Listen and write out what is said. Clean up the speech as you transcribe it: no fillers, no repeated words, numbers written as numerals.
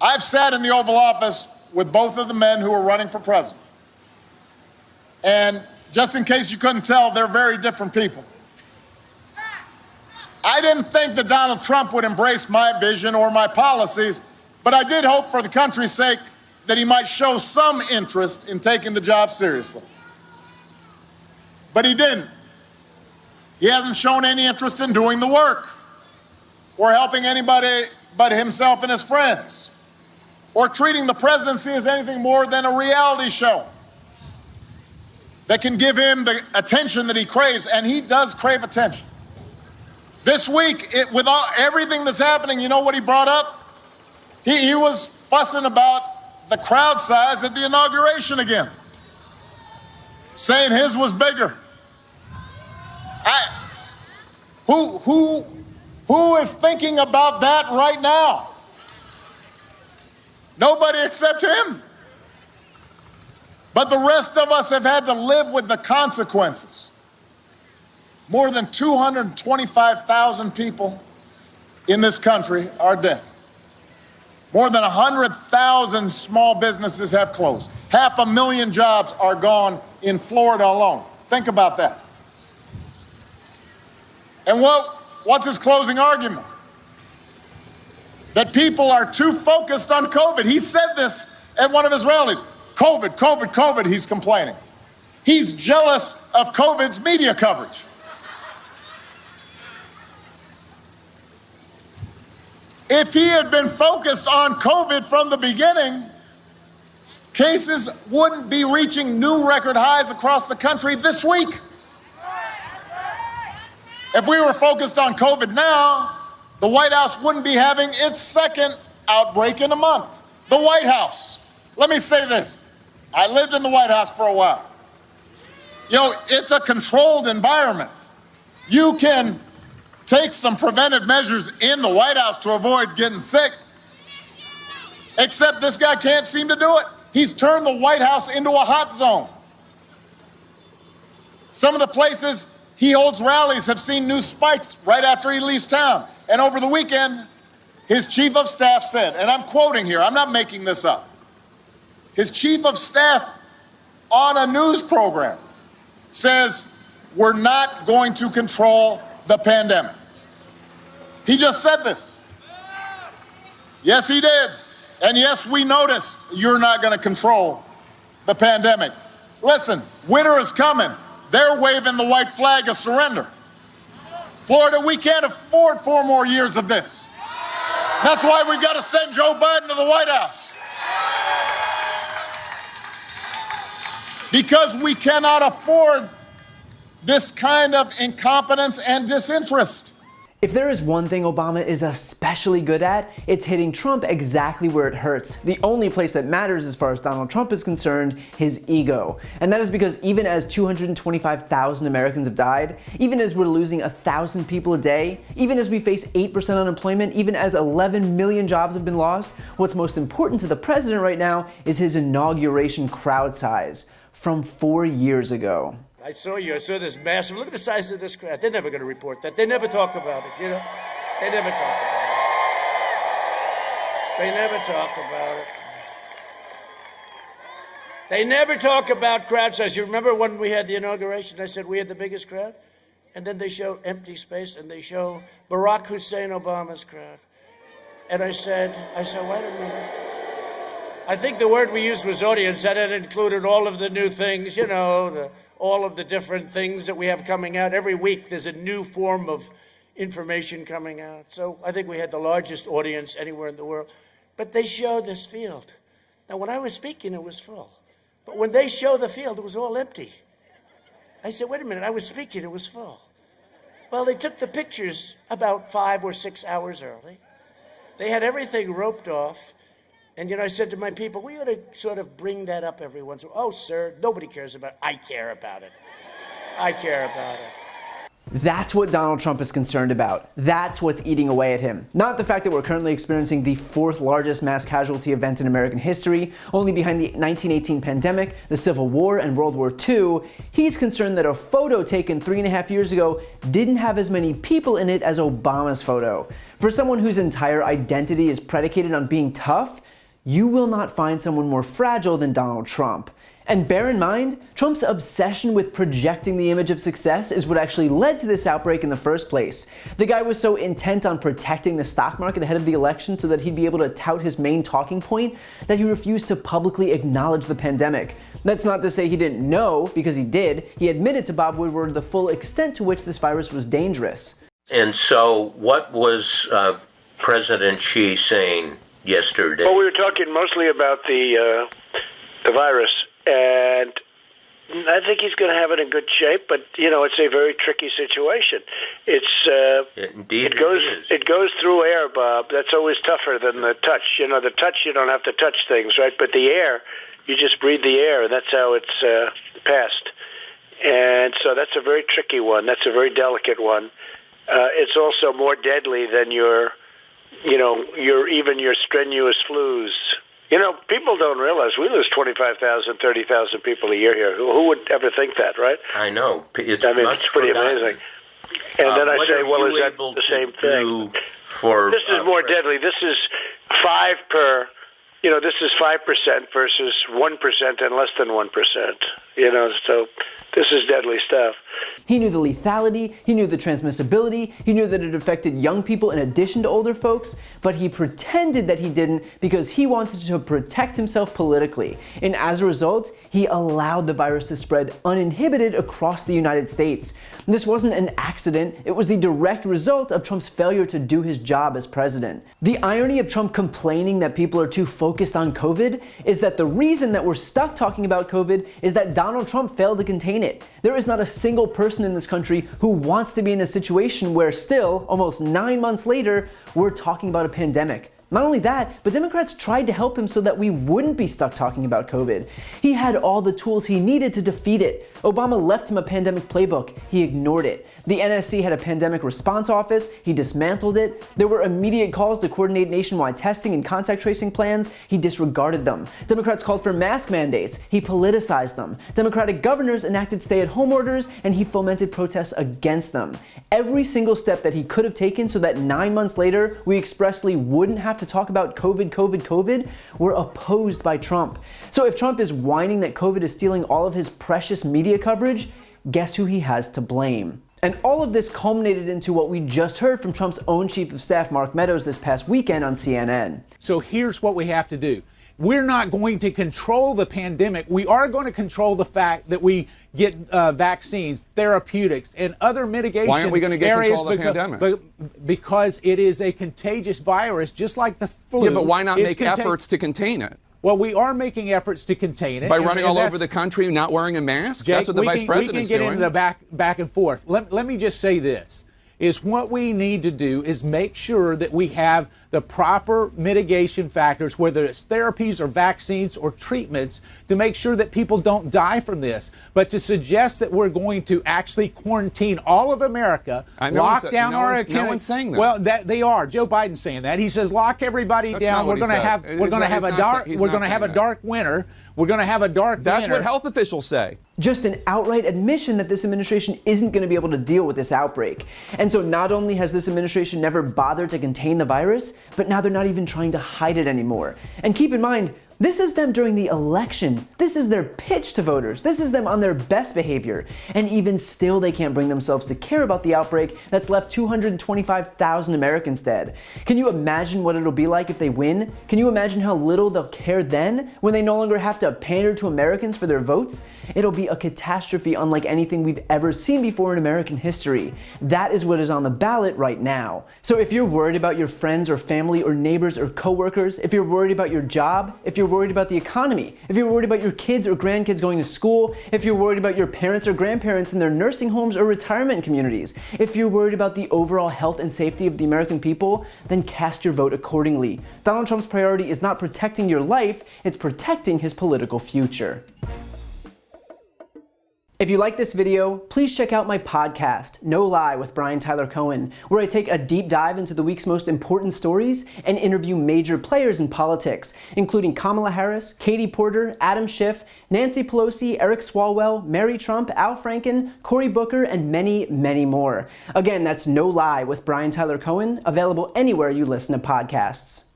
I've sat in the Oval Office with both of the men who are running for president. And just in case you couldn't tell, they're very different people. I didn't think that Donald Trump would embrace my vision or my policies, but I did hope for the country's sake that he might show some interest in taking the job seriously. But he didn't. He hasn't shown any interest in doing the work or helping anybody but himself and his friends or treating the presidency as anything more than a reality show that can give him the attention that he craves, and he does crave attention. This week, with everything that's happening, you know what he brought up? He was fussing about the crowd size at the inauguration again, saying his was bigger. Who is thinking about that right now? Nobody except him. But the rest of us have had to live with the consequences. More than 225,000 people in this country are dead. More than 100,000 small businesses have closed. 500,000 jobs are gone in Florida alone. Think about that. And what's his closing argument? That people are too focused on COVID. He said this at one of his rallies. COVID, COVID, COVID, he's complaining. He's jealous of COVID's media coverage. If he had been focused on COVID from the beginning, cases wouldn't be reaching new record highs across the country this week. If we were focused on COVID now, the White House wouldn't be having its second outbreak in a month. The White House. Let me say this. I lived in the White House for a while. You know, it's a controlled environment. You can take some preventive measures in the White House to avoid getting sick, except this guy can't seem to do it. He's turned the White House into a hot zone. Some of the places he holds rallies have seen new spikes right after he leaves town. And over the weekend, his chief of staff said, and I'm quoting here, I'm not making this up. His chief of staff on a news program says, we're not going to control the pandemic. He just said this. Yes, he did. And yes, we noticed you're not going to control the pandemic. Listen, winter is coming. They're waving the white flag of surrender. Florida, we can't afford 4 more years of this. That's why we've got to send Joe Biden to the White House. Because we cannot afford this kind of incompetence and disinterest. If there is one thing Obama is especially good at, it's hitting Trump exactly where it hurts. The only place that matters as far as Donald Trump is concerned, his ego. And that is because even as 225,000 Americans have died, even as we're losing 1,000 people a day, even as we face 8% unemployment, even as 11 million jobs have been lost, what's most important to the president right now is his inauguration crowd size from 4 years ago. I saw this massive, look at the size of this crowd. They're never going to report that. They never talk about it, you know? They never talk about it. They never talk about it. They never talk about crowd size. You remember when we had the inauguration, I said we had the biggest crowd? And then they show empty space and they show Barack Hussein Obama's crowd. And I said, wait a minute. I think the word we used was audience, and it included all of the new things, you know, all of the different things that we have coming out. Every week there's a new form of information coming out. So I think we had the largest audience anywhere in the world. But they showed this field. Now, when I was speaking, it was full. But when they showed the field, it was all empty. I said, wait a minute, I was speaking, it was full. Well, they took the pictures about 5 or 6 hours early. They had everything roped off. And, you know, I said to my people, we ought to sort of bring that up every once in a while. Oh, sir, nobody cares about it. I care about it. I care about it. That's what Donald Trump is concerned about. That's what's eating away at him. Not the fact that we're currently experiencing the 4th largest mass casualty event in American history, only behind the 1918 pandemic, the Civil War, and World War II. He's concerned that a photo taken 3.5 years ago didn't have as many people in it as Obama's photo. For someone whose entire identity is predicated on being tough, you will not find someone more fragile than Donald Trump. And bear in mind, Trump's obsession with projecting the image of success is what actually led to this outbreak in the first place. The guy was so intent on protecting the stock market ahead of the election so that he'd be able to tout his main talking point that he refused to publicly acknowledge the pandemic. That's not to say he didn't know, because he did. He admitted to Bob Woodward the full extent to which this virus was dangerous. And so what was President Xi saying yesterday? Well, we were talking mostly about the virus. And I think he's going to have it in good shape, but it's a very tricky situation. It goes through air, Bob. That's always tougher than the touch. The touch, you don't have to touch things, right? But the air, you just breathe the air, and that's how it's passed. And so that's a very tricky one. That's a very delicate one. It's also more deadly than your strenuous flus. People don't realize we lose 25,000, 30,000 people a year here. Who would ever think that, right? I know. It's pretty amazing. And then I say, well, is that the same thing? This is more deadly. This is 5 per. This is 5% versus 1% and less than 1%. So this is deadly stuff. He knew the lethality, he knew the transmissibility, he knew that it affected young people in addition to older folks, but he pretended that he didn't because he wanted to protect himself politically. And as a result, he allowed the virus to spread uninhibited across the United States. This wasn't an accident, it was the direct result of Trump's failure to do his job as president. The irony of Trump complaining that people are too focused on COVID is that the reason that we're stuck talking about COVID is that Donald Trump failed to contain it. There is not a single person in this country who wants to be in a situation where still, almost 9 months later, we're talking about a pandemic. Not only that, but Democrats tried to help him so that we wouldn't be stuck talking about COVID. He had all the tools he needed to defeat it. Obama left him a pandemic playbook. He ignored it. The NSC had a pandemic response office. He dismantled it. There were immediate calls to coordinate nationwide testing and contact tracing plans. He disregarded them. Democrats called for mask mandates. He politicized them. Democratic governors enacted stay-at-home orders, and he fomented protests against them. Every single step that he could have taken so that 9 months later we expressly wouldn't have to talk about COVID were opposed by Trump. So if Trump is whining that COVID is stealing all of his precious media coverage, guess who he has to blame? And all of this culminated into what we just heard from Trump's own chief of staff, Mark Meadows, this past weekend on CNN. So here's what we have to do. We're not going to control the pandemic. We are going to control the fact that we get vaccines, therapeutics, and other mitigation. Why aren't we going to get control of the pandemic? Because it is a contagious virus, just like the flu. Yeah, but why not make efforts to contain it? Well, we are making efforts to contain it. By running all over the country, not wearing a mask? Jake, that's what the vice president's doing. We can get into the back and forth. Let me just say this. What we need to do is make sure that we have the proper mitigation factors, whether it's therapies or vaccines or treatments, to make sure that people don't die from this. But to suggest that we're going to actually quarantine all of America, lock down our economy. No one's saying that. Well, they are. Joe Biden's saying that. He says lock everybody down. We're going to have a dark winter. We're going to have a dark winter. That's what health officials say. Just an outright admission that this administration isn't going to be able to deal with this outbreak. And so not only has this administration never bothered to contain the virus, but now they're not even trying to hide it anymore. And keep in mind, this is them during the election. This is their pitch to voters. This is them on their best behavior. And even still, they can't bring themselves to care about the outbreak that's left 225,000 Americans dead. Can you imagine what it'll be like if they win? Can you imagine how little they'll care then when they no longer have to pander to Americans for their votes? It'll be a catastrophe unlike anything we've ever seen before in American history. That is what is on the ballot right now. So if you're worried about your friends or family or neighbors or coworkers, if you're worried about your job, if you're worried about the economy, if you're worried about your kids or grandkids going to school, if you're worried about your parents or grandparents in their nursing homes or retirement communities, if you're worried about the overall health and safety of the American people, then cast your vote accordingly. Donald Trump's priority is not protecting your life, it's protecting his political future. If you like this video, please check out my podcast, No Lie with Brian Tyler Cohen, where I take a deep dive into the week's most important stories and interview major players in politics, including Kamala Harris, Katie Porter, Adam Schiff, Nancy Pelosi, Eric Swalwell, Mary Trump, Al Franken, Cory Booker, and many, many more. Again, that's No Lie with Brian Tyler Cohen, available anywhere you listen to podcasts.